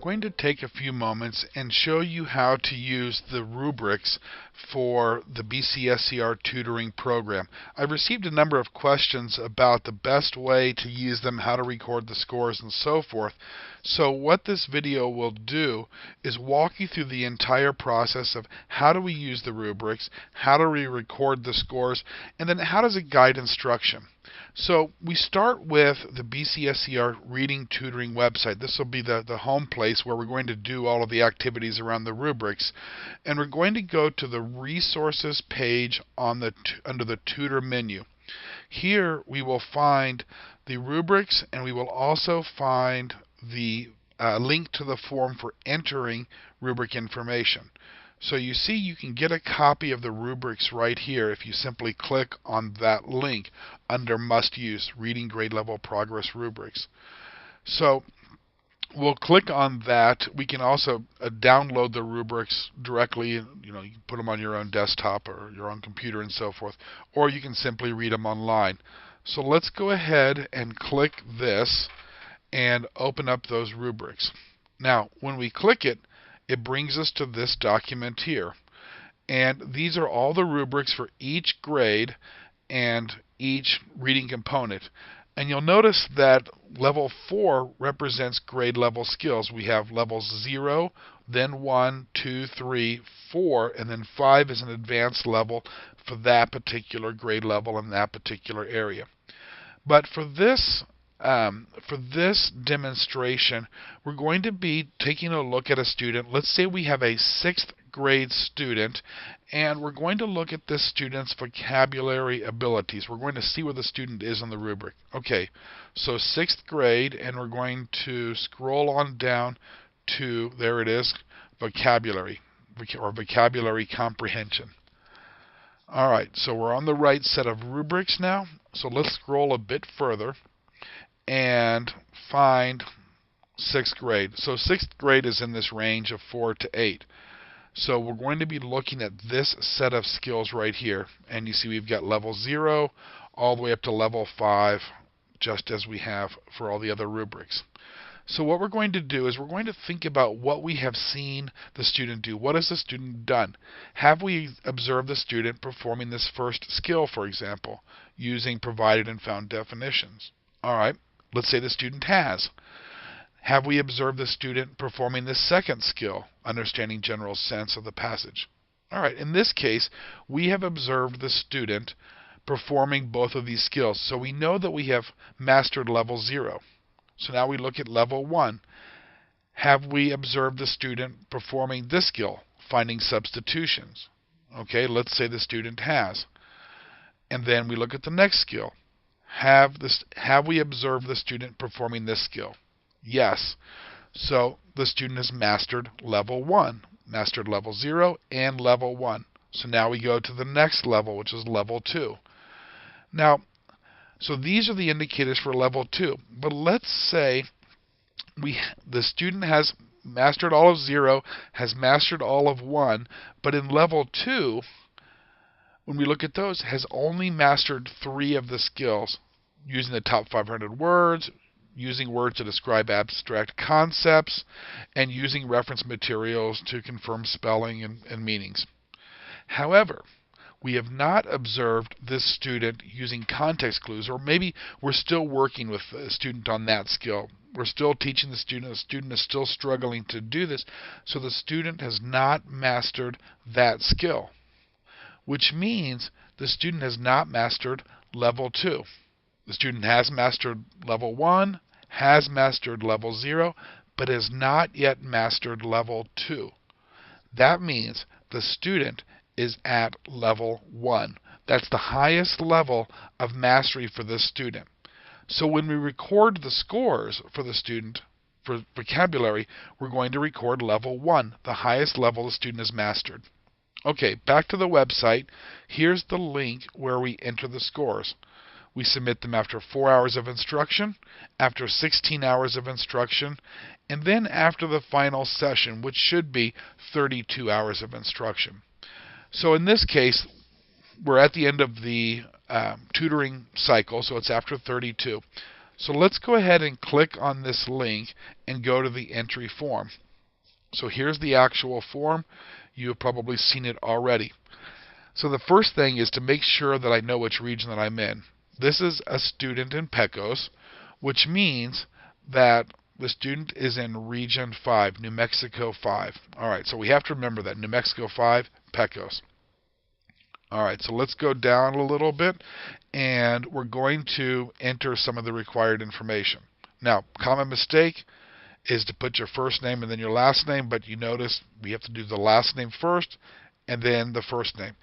going to take a few moments and show you how to use the rubrics for the BCSCR tutoring program. I've received a number of questions about the best way to use them, how to record the scores, and so forth. So what this video will do is walk you through the entire process of how do we use the rubrics, how do we record the scores, and then how does it guide instruction. So we start with the BCSCR Reading Tutoring website. This will be the home place where we're going to do all of the activities around the rubrics. And we're going to go to the Resources page under the Tutor menu. Here we will find the rubrics, and we will also find the link to the form for entering rubric information. So you see you can get a copy of the rubrics right here if you simply click on that link under Must Use, Reading Grade Level Progress Rubrics. So we'll click on that. We can also download the rubrics directly. You can put them on your own desktop or your own computer and so forth, or you can simply read them online. So let's go ahead and click this and open up those rubrics. Now, when we click it, it brings us to this document here. And these are all the rubrics for each grade and each reading component. And you'll notice that level 4 represents grade level skills. We have levels 0, then 1, 2, 3, 4, and then 5 is an advanced level for that particular grade level in that particular area. But for this demonstration, we're going to be taking a look at a student. Let's say we have a 6th grade student, and we're going to look at this student's vocabulary abilities. We're going to see where the student is on the rubric. Okay, so 6th grade, and we're going to scroll on down to, there it is, vocabulary, or vocabulary comprehension. Alright, so we're on the right set of rubrics now, so let's scroll a bit further and find 6th grade. So 6th grade is in this range of 4 to 8. So we're going to be looking at this set of skills right here. And you see we've got level 0 all the way up to level 5, just as we have for all the other rubrics. So what we're going to do is we're going to think about what we have seen the student do. What has the student done? Have we observed the student performing this first skill, for example, using provided and found definitions? All right. Let's say the student has. Have we observed the student performing the second skill, understanding general sense of the passage? All right, in this case, we have observed the student performing both of these skills. So we know that we have mastered level 0. So now we look at level 1. Have we observed the student performing this skill, finding substitutions? Okay, let's say the student has. And then we look at the next skill. Have we observed the student performing this skill? Yes. So the student has mastered level 1, mastered level 0, and level 1. So now we go to the next level, which is level 2. Now, so these are the indicators for level 2. But let's say the student has mastered all of 0, has mastered all of 1, but in level 2, when we look at those, has only mastered 3 of the skills, using the top 500 words, using words to describe abstract concepts, and using reference materials to confirm spelling and meanings. However, we have not observed this student using context clues, or maybe we're still working with the student on that skill. We're still teaching the student is still struggling to do this, so the student has not mastered that skill, which means the student has not mastered level 2. The student has mastered level 1, has mastered level 0, but has not yet mastered level 2. That means the student is at level 1. That's the highest level of mastery for this student. So when we record the scores for the student for vocabulary, we're going to record level 1, the highest level the student has mastered. Okay, back to the website. Here's the link where we enter the scores. We submit them after 4 hours of instruction, after 16 hours of instruction, and then after the final session, which should be 32 hours of instruction. So in this case, we're at the end of the tutoring cycle, so it's after 32. So let's go ahead and click on this link and go to the entry form. So here's the actual form. You have probably seen it already. So the first thing is to make sure that I know which region that I'm in. This is a student in Pecos, which means that the student is in Region 5, New Mexico 5. Alright, so we have to remember that. New Mexico 5, Pecos. Alright, so let's go down a little bit, and we're going to enter some of the required information. Now, common mistake is to put your first name and then your last name, but you notice we have to do the last name first and then the first name.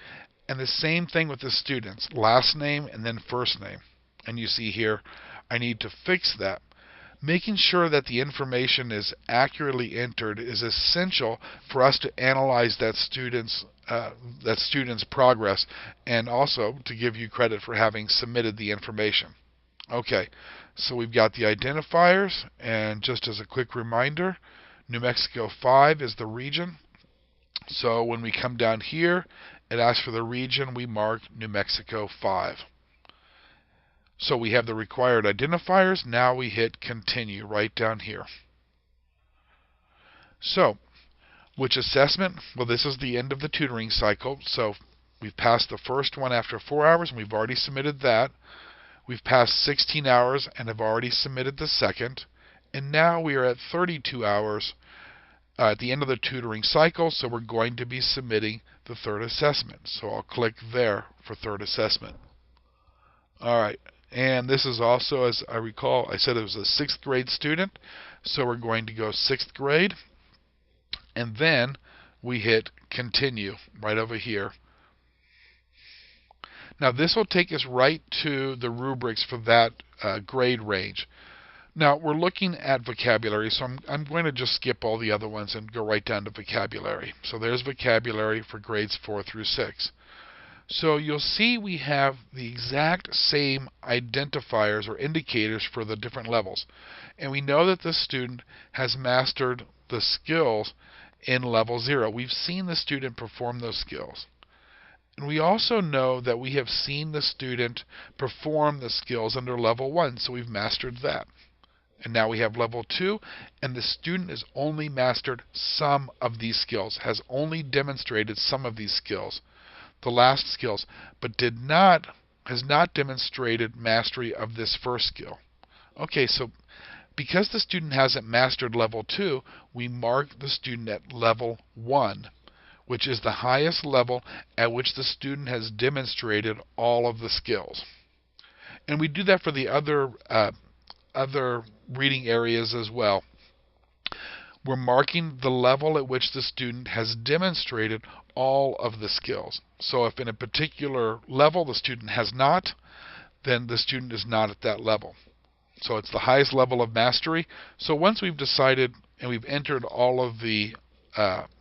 And the same thing with the students, last name and then first name. And you see here, I need to fix that. Making sure that the information is accurately entered is essential for us to analyze that student's progress, and also to give you credit for having submitted the information. Okay, so we've got the identifiers, and just as a quick reminder, New Mexico 5 is the region. So when we come down here, it asks for the region, we mark New Mexico 5. So we have the required identifiers. Now we hit continue right down here. So, which assessment? Well, this is the end of the tutoring cycle. So we've passed the first one after 4 hours, and we've already submitted that. We've passed 16 hours and have already submitted the second. And now we are at 32 hours at the end of the tutoring cycle, so we're going to be submitting the third assessment. So I'll click there for third assessment. Alright, and this is also, as I recall, I said it was a 6th grade student, so we're going to go 6th grade, and then we hit continue right over here. Now this will take us right to the rubrics for that grade range. Now we're looking at vocabulary, so I'm going to just skip all the other ones and go right down to vocabulary. So there's vocabulary for grades 4 through 6. So you'll see we have the exact same identifiers or indicators for the different levels. And we know that the student has mastered the skills in level 0. We've seen the student perform those skills. And we also know that we have seen the student perform the skills under level 1, so we've mastered that. And now we have level 2, and the student has only mastered some of these skills, has only demonstrated some of these skills, the last skills, but has not demonstrated mastery of this first skill. Okay, so because the student hasn't mastered level 2, we mark the student at level 1, which is the highest level at which the student has demonstrated all of the skills. And we do that for the other reading areas as well. We're marking the level at which the student has demonstrated all of the skills. So if in a particular level the student has not, then the student is not at that level. So it's the highest level of mastery. So once we've decided and we've entered all of the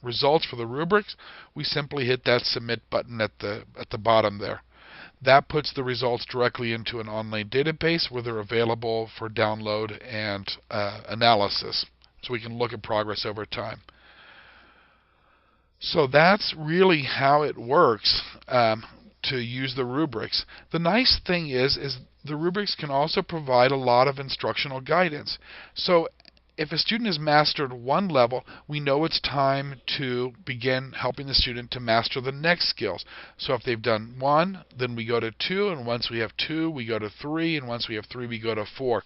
results for the rubrics, we simply hit that submit button at the bottom there. That puts the results directly into an online database where they're available for download and analysis, so we can look at progress over time. So that's really how it works to use the rubrics. The nice thing is the rubrics can also provide a lot of instructional guidance. So if a student has mastered one level, we know it's time to begin helping the student to master the next skills. So if they've done 1, then we go to 2, and once we have 2, we go to 3, and once we have 3, we go to 4.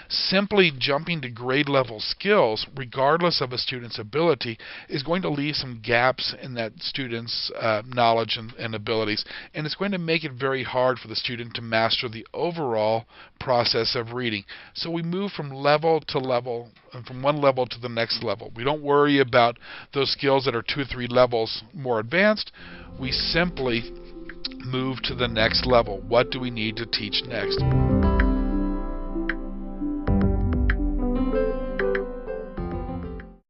Simply jumping to grade level skills, regardless of a student's ability, is going to leave some gaps in that student's knowledge and abilities, and it's going to make it very hard for the student to master the overall process of reading. So we move from level to level, from one level to the next level. We don't worry about those skills that are 2 or 3 levels more advanced. We simply move to the next level. What do we need to teach next?